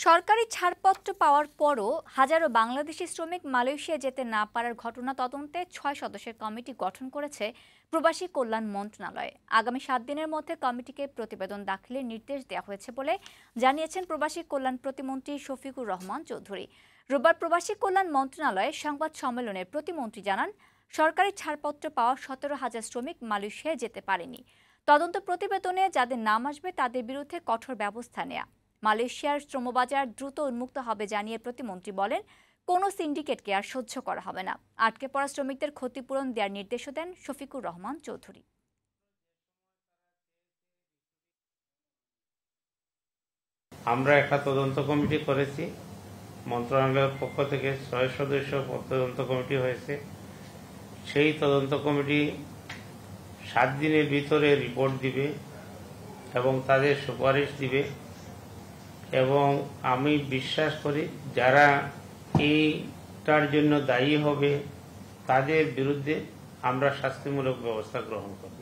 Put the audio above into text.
সরকারি ছাড়পত্র পাওয়ার পরও হাজারো বাংলাদেশি শ্রমিক মালয়েশিয়া যেতে না পারার ঘটনা তদন্তে ৬ সদস্যের কমিটি গঠন করেছে প্রবাসী কল্যাণ মন্ত্রণালয়। আগামী ৭ দিনের মধ্যে কমিটিকে প্রতিবেদন দাখিলের নির্দেশ দেওয়া হয়েছে বলে জানিয়েছেন প্রবাসী কল্যাণ প্রতিমন্ত্রী শফিকুর রহমান চৌধুরী। রোববার প্রবাসী কল্যাণ মন্ত্রণালয়ে সংবাদ সম্মেলনে প্রতিমন্ত্রী জানান, সরকারি ছাড়পত্র পাওয়া ১৭,০০০ শ্রমিক মালয়েশিয়ায় যেতে পারেনি। তদন্ত প্রতিবেদনে যাদের নাম আসবে তাদের বিরুদ্ধে কঠোর ব্যবস্থা নেওয়া। মালয়েশিয়ার শ্রমবাজার দ্রুত উন্মুক্ত হবে জানিয়ে প্রতিমন্ত্রী বলেন, কোনো সিন্ডিকেটকে আর সহ্য করা হবে না। আটকে পড়া শ্রমিকদের ক্ষতিপূরণ দেওয়ার নির্দেশও দেন শফিকুর রহমান চৌধুরী। আমরা একটা তদন্ত কমিটি করেছি, মন্ত্রণালয়ের পক্ষ থেকে ৬ সদস্য তদন্ত কমিটি হয়েছে। সেই তদন্ত কমিটি ৭ দিনের ভিতরে রিপোর্ট দিবে এবং তাদের সুপারিশ দিবে, এবং আমি বিশ্বাস করি যারা এইটার জন্য দায়ী হবে তাদের বিরুদ্ধে আমরা শাস্তিমূলক ব্যবস্থা গ্রহণ করব।